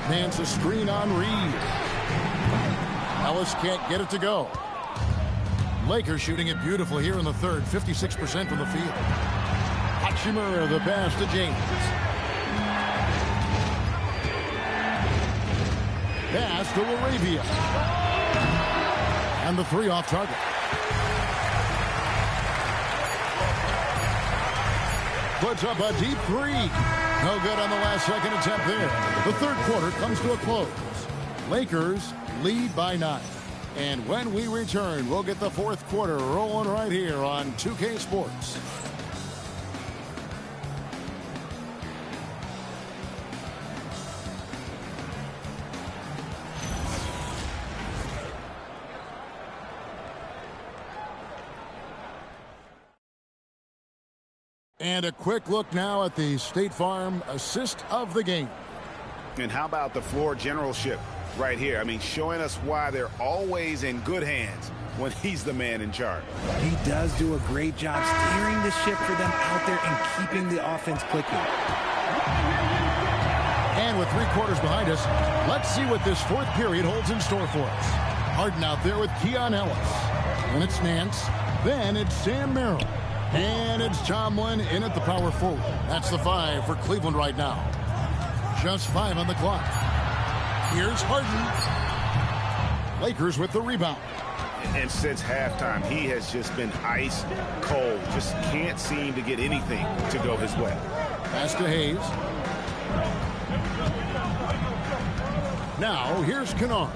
Mans a screen on Reed. Ellis can't get it to go. Lakers shooting it beautifully here in the third. 56% from the field. Hachimura the pass to James. Pass to LaRavia. And the 3 off target. Puts up a deep 3. No good on the last second attempt there. The third quarter comes to a close. Lakers lead by 9. And when we return, we'll get the fourth quarter rolling right here on 2K Sports. And a quick look now at the State Farm assist of the game. And how about the floor generalship right here? I mean, showing us why they're always in good hands when he's the man in charge. He does do a great job steering the ship for them out there and keeping the offense clicking. And with 3 quarters behind us, let's see what this 4th period holds in store for us. Harden out there with Keon Ellis. Then it's Nance. Then it's Sam Merrill. And it's Tomlin in at the power forward. That's the 5 for Cleveland right now. Just 5 on the clock. Here's Harden. Lakers with the rebound. And since halftime, he has just been ice cold. Just can't seem to get anything to go his way. Pass to Hayes. Now, here's Kennard.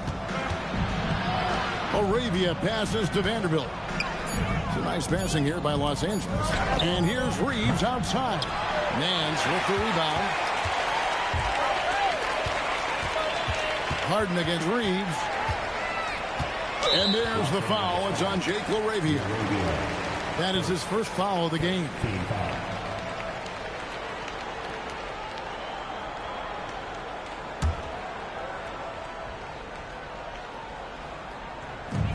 Arabia passes to Vanderbilt. It's a nice passing here by Los Angeles. And here's Reeves outside. Nance with the rebound. Harden against Reeves. And there's the foul. It's on Jake LaRavia. That is his first foul of the game.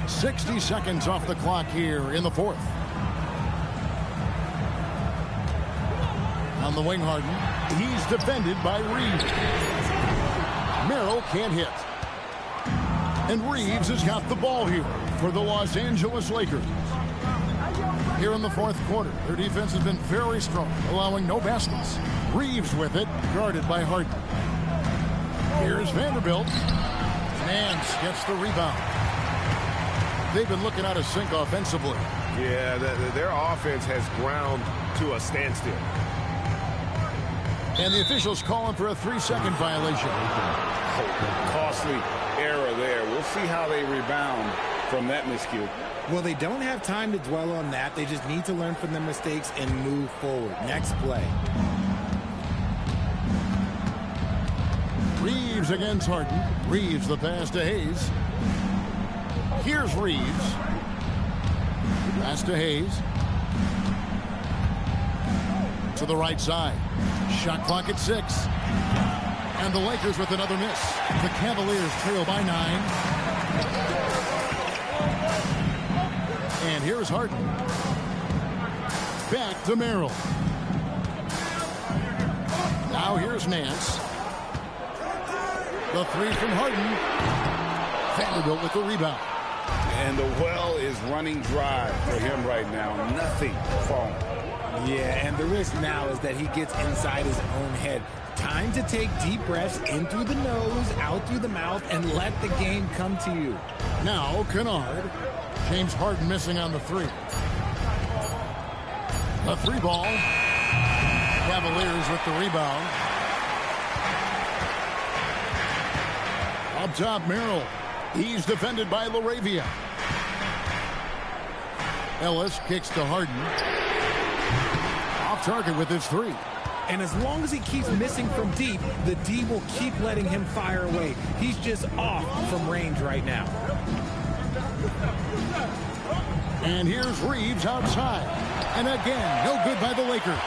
60 seconds off the clock here in the 4th. On the wing, Harden. He's defended by Reeves. Merrill can't hit. And Reeves has got the ball here for the Los Angeles Lakers. Here in the 4th quarter, their defense has been very strong, allowing no baskets. Reeves with it, guarded by Harden. Here's Vanderbilt. Nance gets the rebound. They've been looking out of sync offensively. Yeah, their offense has ground to a standstill. And the officials calling for a 3-second violation. Costly error there. We'll see how they rebound from that miscue. Well, they don't have time to dwell on that. They just need to learn from their mistakes and move forward. Next play. Reeves against Harden. Reeves the pass to Hayes. Here's Reeves. Pass to Hayes. To the right side. Shot clock at 6. And the Lakers with another miss. The Cavaliers trail by 9. And here's Harden. Back to Merrill. Now here's Nance. The 3 from Harden. Vanderbilt with the rebound. And the well is running dry for him right now. Nothing falling. Yeah, and the risk now is that he gets inside his own head. Time to take deep breaths in through the nose, out through the mouth, and let the game come to you. Now, Kennard. James Harden missing on the 3. The 3 ball. Cavaliers with the rebound. Up top, Merrill. He's defended by LaRavia. Ellis kicks to Harden. Off target with his 3. And as long as he keeps missing from deep, the D will keep letting him fire away. He's just off from range right now. And here's Reeves outside. And again, no good by the Lakers.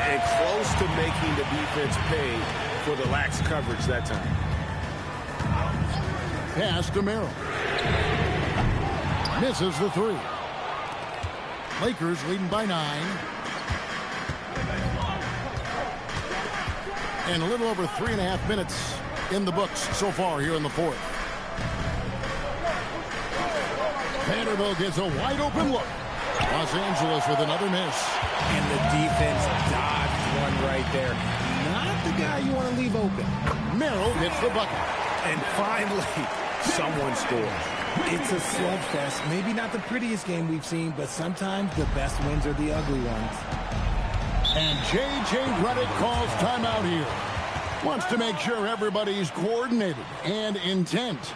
And close to making the defense pay for the lax coverage that time. Pass to Merrill. Misses the 3. Lakers leading by 9. And a little over 3.5 minutes in the books so far here in the 4th. Vanderbilt gets a wide open look. Los Angeles with another miss. And the defense dodged one right there. Not the guy you want to leave open. Merrill gets the bucket. And finally, someone scores. It's a slugfest. Maybe not the prettiest game we've seen, but sometimes the best wins are the ugly ones. And J.J. Redick calls timeout here. Wants to make sure everybody's coordinated and intent.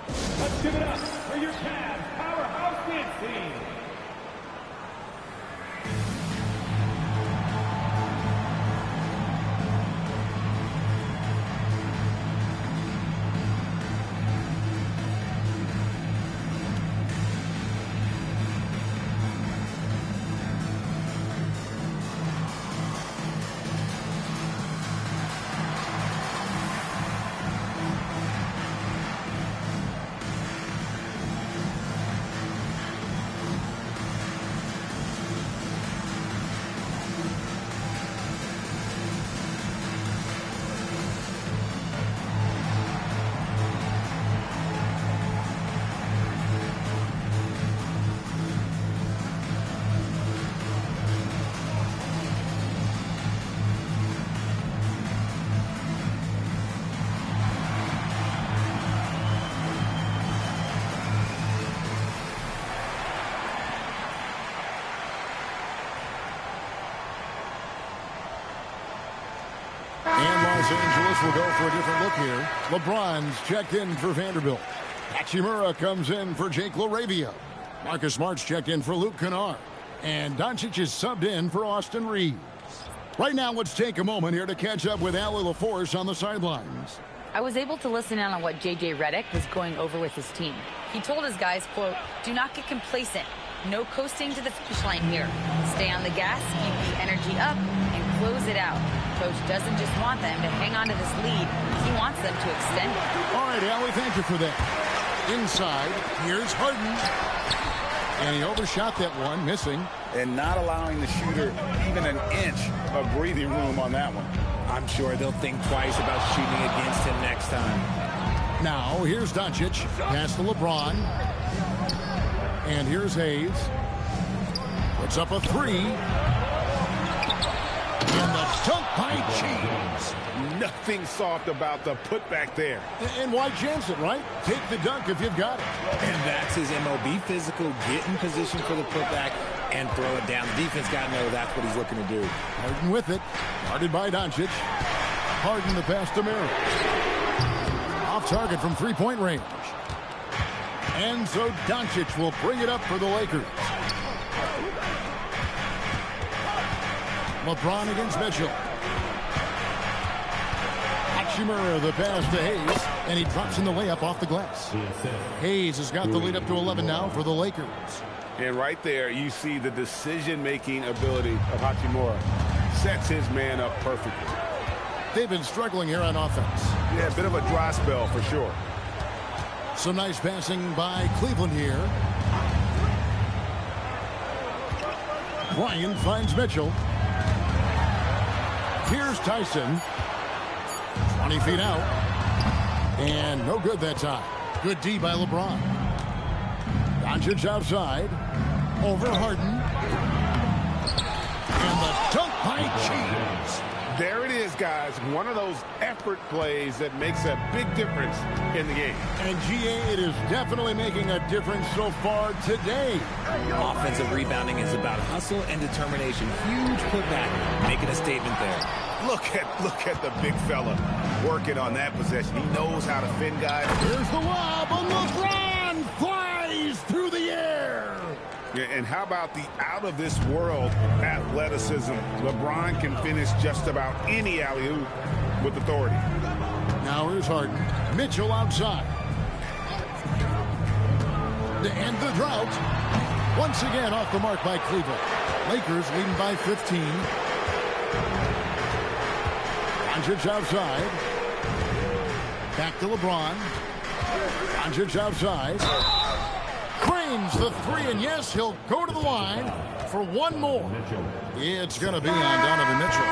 Let's give it up for your Cavs powerhouse dance team. Angeles will go for a different look here. LeBron's checked in for Vanderbilt. Hachimura comes in for Jake LaRavia. Marcus Smart's checked in for Luke Kennard. And Doncic is subbed in for Austin Reeves. Right now, let's take a moment here to catch up with Allie LaForce on the sidelines. I was able to listen in on what J.J. Redick was going over with his team. He told his guys, quote, "Do not get complacent. No coasting to the finish line here. Stay on the gas, keep the energy up, and close it out." Coach doesn't just want them to hang on to this lead. He wants them to extend it. All right, Allie, thank you for that. Inside, here's Harden. And he overshot that one, missing. And not allowing the shooter even an inch of breathing room on that one. I'm sure they'll think twice about shooting against him next time. Now, here's Doncic. Pass to LeBron. And here's Hayes. Puts up a three. And the dunk by James. Nothing soft about the putback there. And why chance it, right? Take the dunk if you've got it. And that's his MO. Be physical, get in position for the putback, and throw it down. The defense got to know that's what he's looking to do. Harden with it. Guarded by Doncic. Harden the pass to Murray. Off target from three-point range. And so Doncic will bring it up for the Lakers. LeBron against Mitchell. Hachimura the pass to Hayes, and he drops in the layup off the glass. Hayes has got the lead up to 11 now for the Lakers. And right there, you see the decision-making ability of Hachimura. Sets his man up perfectly. They've been struggling here on offense. Yeah, a bit of a dry spell for sure. Some nice passing by Cleveland here. Bryant finds Mitchell. Here's Tyson. 20 feet out. And no good that time. Good D by LeBron. Doncic outside. Over Harden. And the dunk by James. There it is, guys. One of those effort plays that makes a big difference in the game. And GA, it is definitely making a difference so far today. Offensive rebounding is about hustle and determination. Huge putback, making a statement there. Look at the big fella working on that possession. He knows how to fin guys. Here's the lob, and LeBron flies through the air. Yeah, and how about the out-of-this-world athleticism? LeBron can finish just about any alley-oop with authority. Now here's Harden. Mitchell outside. To end the drought. Once again off the mark by Cleveland. Lakers leading by 15. Doncic outside. Back to LeBron. Doncic outside. Cranes the three, and yes, he'll go to the line for one more. It's going to be on Donovan Mitchell.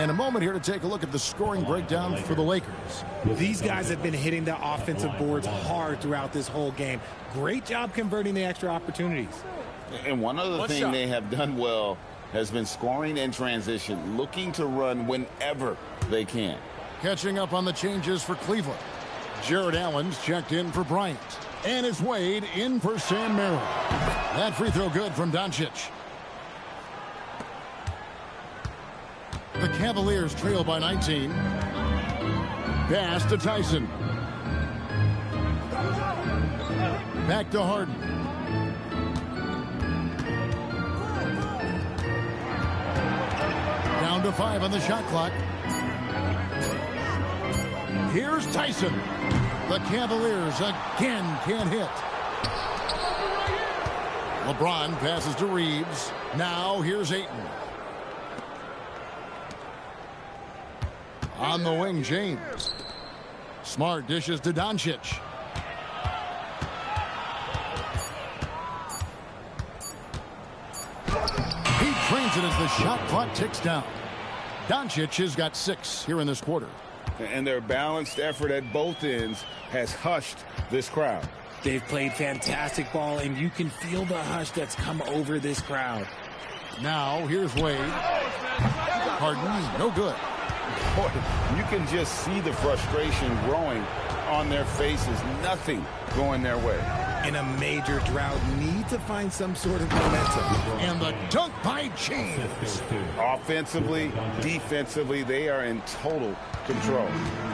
And a moment here to take a look at the scoring breakdown for the Lakers. These guys have been hitting the offensive boards hard throughout this whole game. Great job converting the extra opportunities. And one other thing they have done well has been scoring in transition, looking to run whenever they can. Catching up on the changes for Cleveland. Jared Allen's checked in for Bryant. And it's Wade in for Sam Merrill. That free throw good from Doncic. The Cavaliers trail by 19. Pass to Tyson. Back to Harden. Down to 5 on the shot clock. Here's Tyson. The Cavaliers again can't hit. LeBron passes to Reeves. Now here's Ayton. On the wing, James. Smart dishes to Doncic. He trains it as the shot clock ticks down. Doncic has got 6 here in this quarter. And their balanced effort at both ends has hushed this crowd. They've played fantastic ball, and you can feel the hush that's come over this crowd. Now, here's Wade. Harden, no good. Boy, you can just see the frustration growing on their faces, nothing going their way. In a major drought, need to find some sort of momentum. And the dunk by James. Offensively, defensively, they are in total control.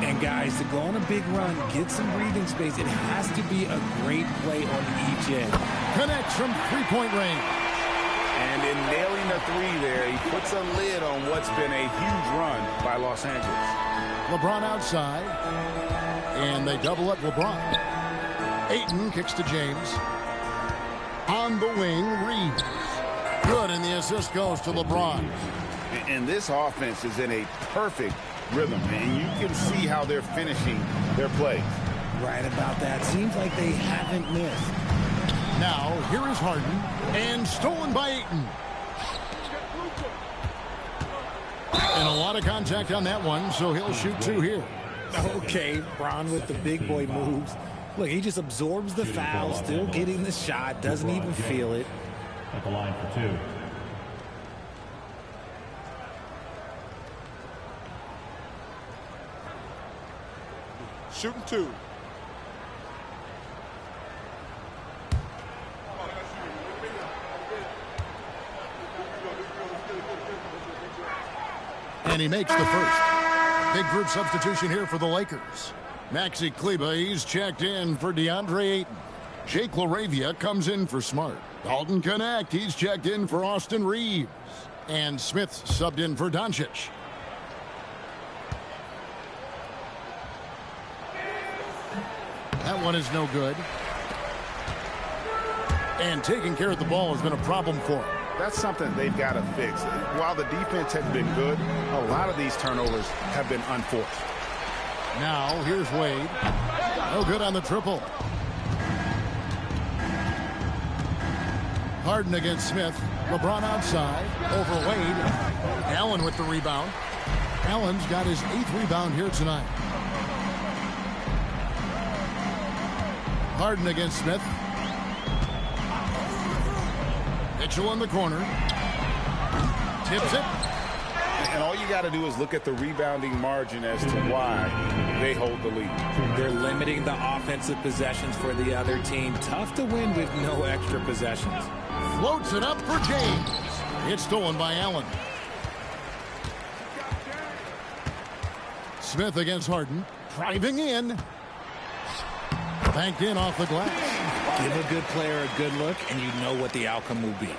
And guys, to go on a big run, get some breathing space, it has to be a great play on each end. Connects from three-point range. And in nailing the three there, he puts a lid on what's been a huge run by Los Angeles. LeBron outside. And they double up LeBron. Ayton kicks to James. On the wing, Reeves. Good, and the assist goes to LeBron. And this offense is in a perfect rhythm, and you can see how they're finishing their plays. Right about that. Seems like they haven't missed. Now, here is Harden, and stolen by Ayton. And a lot of contact on that one, so he'll shoot two here. Okay, Bron with the big boy moves. Look, he just absorbs the foul, still getting the shot, doesn't even feel it. At the line for two. Shooting two. And he makes the first. Big group substitution here for the Lakers. Maxi Kleber, he's checked in for DeAndre Ayton. Jake LaRavia comes in for Smart. Dalton Connect, he's checked in for Austin Reeves. And Smith subbed in for Doncic. That one is no good. And taking care of the ball has been a problem for him. That's something they've got to fix. While the defense has been good, a lot of these turnovers have been unforced. Now, here's Wade. No good on the triple. Harden against Smith. LeBron outside. Over Wade. Allen with the rebound. Allen's got his 8th rebound here tonight. Harden against Smith. Mitchell in the corner. Tips it. And all you got to do is look at the rebounding margin as to why they hold the lead. They're limiting the offensive possessions for the other team. Tough to win with no extra possessions. Floats it up for James. It's stolen by Allen. Smith against Harden. Driving in. Banked in off the glass. Give a good player a good look, and you know what the outcome will be.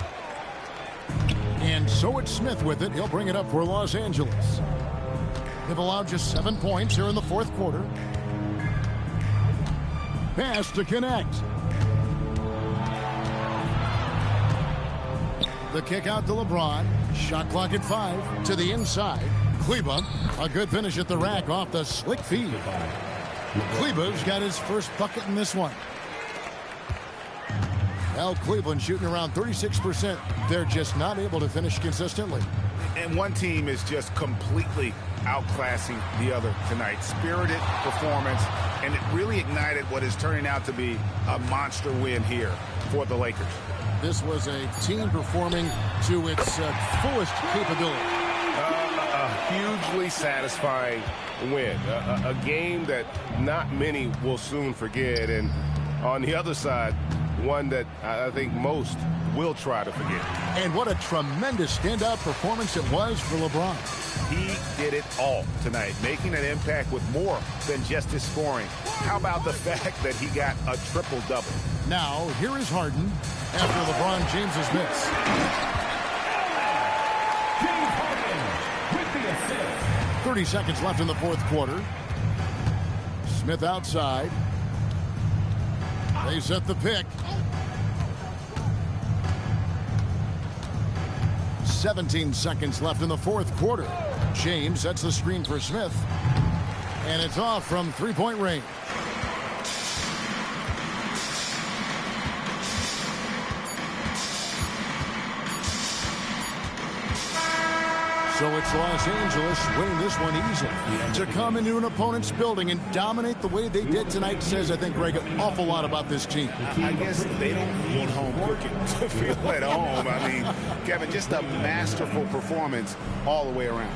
And so it's Smith with it. He'll bring it up for Los Angeles. They've allowed just 7 points here in the fourth quarter. Pass to Connect. The kick out to LeBron. Shot clock at 5. To the inside. Kleber. A good finish at the rack off the slick feed. Kleber's got his first bucket in this one. Well, Cleveland shooting around 36%. They're just not able to finish consistently. And one team is just completely outclassing the other tonight. Spirited performance, and it really ignited what is turning out to be a monster win here for the Lakers. This was a team performing to its fullest capability. A hugely satisfying win. A game that not many will soon forget. And on the other side, one that I think most will try to forget. And what a tremendous standout performance it was for LeBron. He did it all tonight, making an impact with more than just his scoring. How about the fact that he got a triple-double? Now, here is Harden after LeBron James's miss. James Harden with the assist. 30 seconds left in the fourth quarter. Smith outside. They set the pick. 17 seconds left in the fourth quarter. James sets the screen for Smith. And it's off from three-point range. So it's Los Angeles winning this one easily. To come into an opponent's building and dominate the way they did tonight says, I think, Greg, an awful lot about this team. I guess they don't need home cooking to feel at home. I mean, Kevin, just a masterful performance all the way around.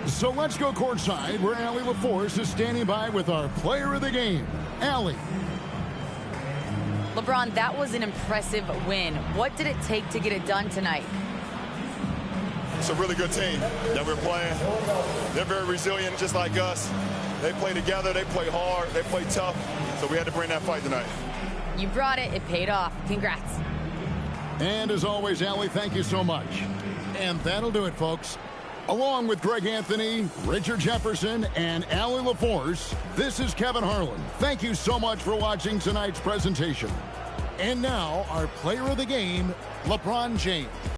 So let's go courtside where Allie LaForce is standing by with our player of the game. Allie. LeBron, that was an impressive win. What did it take to get it done tonight? It's a really good team that we're playing. They're very resilient, just like us. They play together, they play hard, they play tough. So we had to bring that fight tonight. You brought it. It paid off. Congrats. And as always, Allie, thank you so much. And that'll do it, folks. Along with Greg Anthony, Richard Jefferson, and Allie LaForce, this is Kevin Harlan. Thank you so much for watching tonight's presentation. And now, our player of the game, LeBron James.